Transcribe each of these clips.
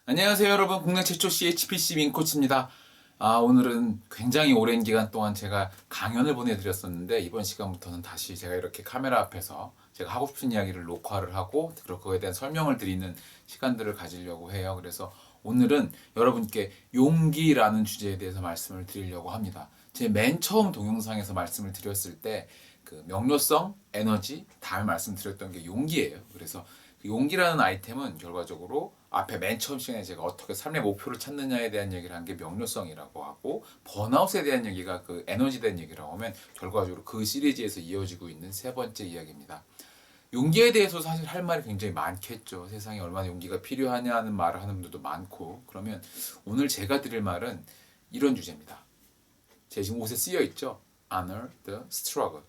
안녕하세요 여러분, 국내 최초 CHPC 민코치입니다. 오늘은 굉장히 오랜 기간 동안 제가 강연을 보내드렸었는데 이번 시간부터는 다시 제가 이렇게 카메라 앞에서 제가 하고 싶은 이야기를 녹화를 하고 그리고 그거에 대한 설명을 드리는 시간들을 가지려고 해요. 그래서 오늘은 여러분께 용기라는 주제에 대해서 말씀을 드리려고 합니다. 제 맨 처음 동영상에서 말씀을 드렸을 때 그 명료성, 에너지 다 말씀드렸던 게 용기예요. 그래서 그 용기라는 아이템은 결과적으로 앞에 맨 처음 시간에 제가 어떻게 삶의 목표를 찾느냐에 대한 얘기를 한 게 명료성이라고 하고, 번아웃에 대한 얘기가 그 에너지에 대한 얘기라고 하면 결과적으로 그 시리즈에서 이어지고 있는 세 번째 이야기입니다. 용기에 대해서 사실 할 말이 굉장히 많겠죠. 세상에 얼마나 용기가 필요하냐 하는 말을 하는 분들도 많고. 그러면 오늘 제가 드릴 말은 이런 주제입니다. 제 지금 옷에 쓰여 있죠. Honor the struggle.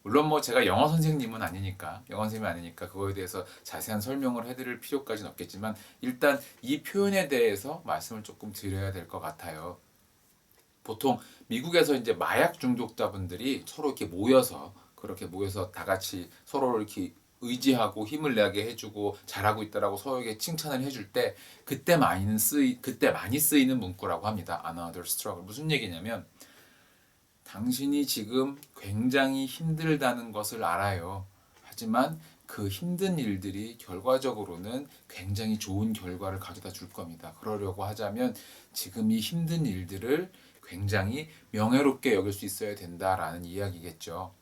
물론 뭐 제가 영어 선생님은 아니니까, 영어 선생님이 아니니까 그거에 대해서 자세한 설명을 해드릴 필요까지는 없겠지만 일단 이 표현에 대해서 말씀을 조금 드려야 될 것 같아요. 보통 미국에서 이제 마약 중독자분들이 서로 이렇게 모여서 그렇게 모여서 다 같이 서로 이렇게 의지하고 힘을 내게 해주고 잘하고 있다라고 서로에게 칭찬을 해줄 때 그때 많이 쓰이는 문구라고 합니다. Another struggle. 무슨 얘기냐면 당신이 지금 굉장히 힘들다는 것을 알아요. 하지만 그 힘든 일들이 결과적으로는 굉장히 좋은 결과를 가져다 줄 겁니다. 그러려고 하자면 지금 이 힘든 일들을 굉장히 명예롭게 여길 수 있어야 된다라는 이야기겠죠.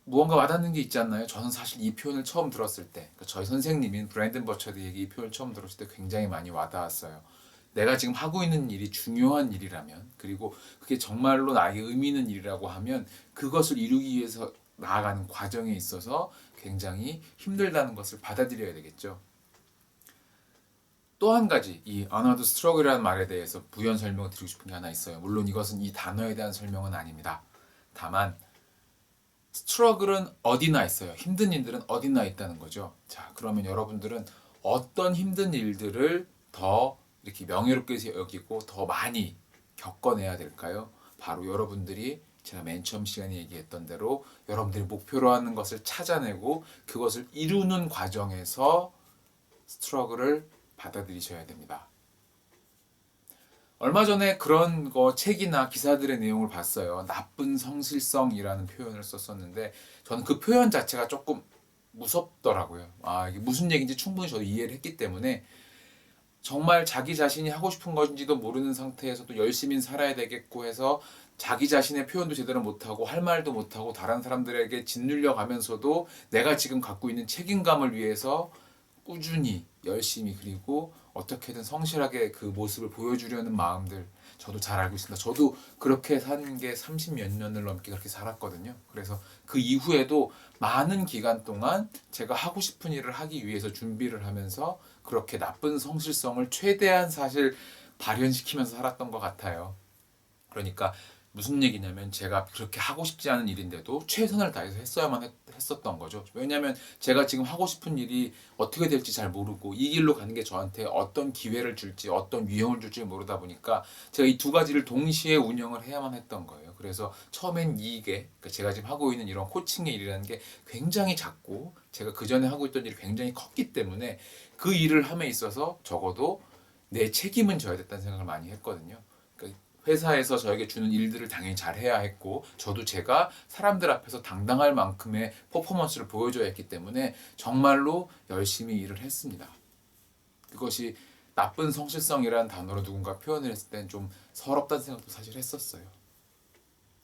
무언가 와닿는 게 있지 않나요? 저는 사실 이 표현을 처음 들었을 때, 그러니까 저희 선생님인 브랜든 버처드에게 이 표현을 처음 들었을 때 굉장히 많이 와닿았어요. 내가 지금 하고 있는 일이 중요한 일이라면, 그리고 그게 정말로 나에게 의미 있는 일이라고 하면 그것을 이루기 위해서 나아가는 과정에 있어서 굉장히 힘들다는 것을 받아들여야 되겠죠. 또 한 가지, 이 Another Struggle이라는 말에 대해서 부연 설명을 드리고 싶은 게 하나 있어요. 물론 이것은 이 단어에 대한 설명은 아닙니다. 다만 스트러글은 어디나 있어요. 힘든 일들은 어디나 있다는 거죠. 자, 그러면 여러분들은 어떤 힘든 일들을 더 이렇게 명예롭게 여기고 더 많이 겪어내야 될까요? 바로 여러분들이 제가 맨 처음 시간에 얘기했던 대로 여러분들이 목표로 하는 것을 찾아내고 그것을 이루는 과정에서 스트러글을 받아들이셔야 됩니다. 얼마 전에 그런 거 책이나 기사들의 내용을 봤어요. 나쁜 성실성이라는 표현을 썼었는데 저는 그 표현 자체가 조금 무섭더라고요. 이게 무슨 얘기인지 충분히 저도 이해를 했기 때문에 정말 자기 자신이 하고 싶은 것인지도 모르는 상태에서도 열심히 살아야 되겠고 해서 자기 자신의 표현도 제대로 못하고 할 말도 못하고 다른 사람들에게 짓눌려 가면서도 내가 지금 갖고 있는 책임감을 위해서 꾸준히 열심히 그리고 어떻게든 성실하게 그 모습을 보여주려는 마음들 저도 잘 알고 있습니다. 저도 그렇게 산 게 30 몇 년을 넘게 그렇게 살았거든요. 그래서 그 이후에도 많은 기간 동안 제가 하고 싶은 일을 하기 위해서 준비를 하면서 그렇게 나쁜 성실성을 최대한 사실 발현시키면서 살았던 것 같아요. 그러니까 무슨 얘기냐면 제가 그렇게 하고 싶지 않은 일인데도 최선을 다해서 했었던 거죠. 왜냐하면 제가 지금 하고 싶은 일이 어떻게 될지 잘 모르고 이 길로 가는 게 저한테 어떤 기회를 줄지 어떤 위험을 줄지 모르다 보니까 제가 이 두 가지를 동시에 운영을 해야만 했던 거예요. 그래서 처음엔 이게 그러니까 제가 지금 하고 있는 이런 코칭의 일이라는 게 굉장히 작고 제가 그 전에 하고 있던 일이 굉장히 컸기 때문에 그 일을 함에 있어서 적어도 내 책임은 져야 됐다는 생각을 많이 했거든요. 그러니까 회사에서 저에게 주는 일들을 당연히 잘 해야 했고 저도 제가 사람들 앞에서 당당할 만큼의 퍼포먼스를 보여줘야 했기 때문에 정말로 열심히 일을 했습니다. 그것이 나쁜 성실성이라는 단어로 누군가 표현을 했을 땐 좀 서럽다는 생각도 사실 했었어요.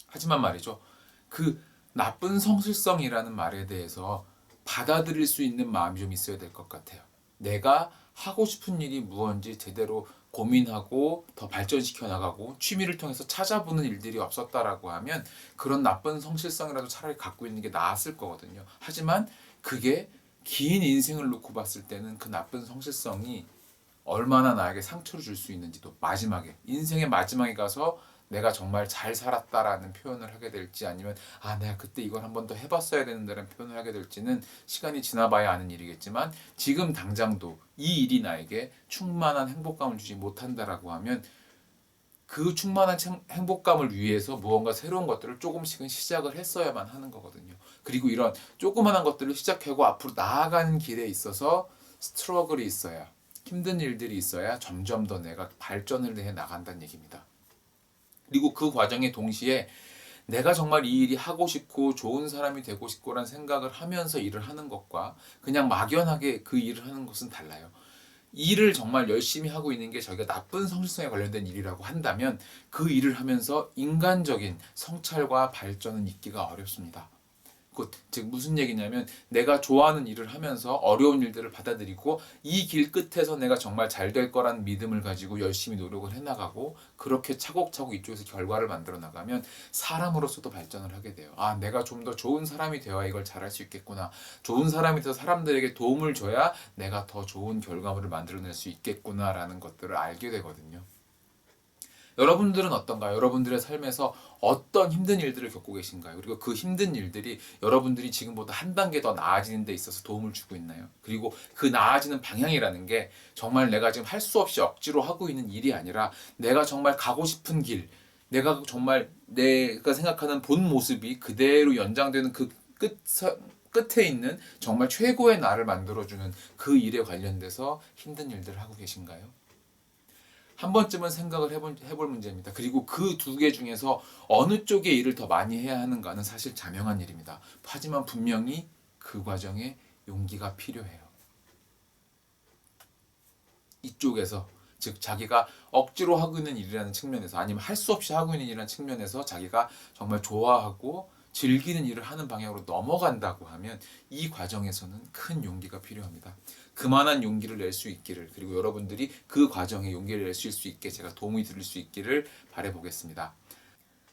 하지만 말이죠. 그 나쁜 성실성이라는 말에 대해서 받아들일 수 있는 마음이 좀 있어야 될 것 같아요. 내가 하고 싶은 일이 무엇인지 제대로 고민하고 더 발전시켜 나가고 취미를 통해서 찾아보는 일들이 없었다라고 하면 그런 나쁜 성실성이라도 차라리 갖고 있는 게 나았을 거거든요. 하지만 그게 긴 인생을 놓고 봤을 때는 그 나쁜 성실성이 얼마나 나에게 상처를 줄 수 있는지도 마지막에 인생의 마지막에 가서 내가 정말 잘 살았다라는 표현을 하게 될지 아니면 내가 그때 이걸 한 번 더 해봤어야 되는데라는 표현을 하게 될지는 시간이 지나봐야 아는 일이겠지만 지금 당장도 이 일이 나에게 충만한 행복감을 주지 못한다라고 하면 그 충만한 행복감을 위해서 무언가 새로운 것들을 조금씩은 시작을 했어야만 하는 거거든요. 그리고 이런 조그만한 것들을 시작하고 앞으로 나아가는 길에 있어서 스트러글이 있어야 힘든 일들이 있어야 점점 더 내가 발전을 해 나간다는 얘기입니다. 그리고 그 과정에 동시에 내가 정말 이 일이 하고 싶고 좋은 사람이 되고 싶고라는 생각을 하면서 일을 하는 것과 그냥 막연하게 그 일을 하는 것은 달라요. 일을 정말 열심히 하고 있는 게 저희가 나쁜 성실성에 관련된 일이라고 한다면 그 일을 하면서 인간적인 성찰과 발전은 있기가 어렵습니다. 즉 무슨 얘기냐면 내가 좋아하는 일을 하면서 어려운 일들을 받아들이고 이 길 끝에서 내가 정말 잘 될 거라는 믿음을 가지고 열심히 노력을 해나가고 그렇게 차곡차곡 이쪽에서 결과를 만들어 나가면 사람으로서도 발전을 하게 돼요. 아, 내가 좀 더 좋은 사람이 되어야 이걸 잘할 수 있겠구나. 좋은 사람이 돼서 사람들에게 도움을 줘야 내가 더 좋은 결과물을 만들어낼 수 있겠구나라는 것들을 알게 되거든요. 여러분들은 어떤가요? 여러분들의 삶에서 어떤 힘든 일들을 겪고 계신가요? 그리고 그 힘든 일들이 여러분들이 지금보다 한 단계 더 나아지는 데 있어서 도움을 주고 있나요? 그리고 그 나아지는 방향이라는 게 정말 내가 지금 할 수 없이 억지로 하고 있는 일이 아니라 내가 정말 가고 싶은 길, 내가 정말 내가 생각하는 본 모습이 그대로 연장되는 그 끝에 있는 정말 최고의 나를 만들어주는 그 일에 관련돼서 힘든 일들을 하고 계신가요? 한 번쯤은 생각을 해볼 문제입니다. 그리고 그 두 개 중에서 어느 쪽의 일을 더 많이 해야 하는가는 사실 자명한 일입니다. 하지만 분명히 그 과정에 용기가 필요해요. 이쪽에서 즉 자기가 억지로 하고 있는 일이라는 측면에서 아니면 할 수 없이 하고 있는 일이라는 측면에서 자기가 정말 좋아하고 즐기는 일을 하는 방향으로 넘어간다고 하면 이 과정에서는 큰 용기가 필요합니다. 그만한 용기를 낼 수 있기를 그리고 여러분들이 그 과정에 용기를 낼 수 있게 제가 도움이 드릴 수 있기를 바라보겠습니다.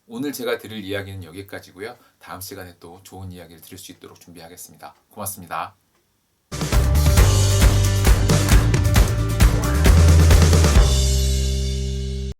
오늘 제가 드릴 이야기는 여기까지고요. 다음 시간에 또 좋은 이야기를 들을 수 있도록 준비하겠습니다. 고맙습니다.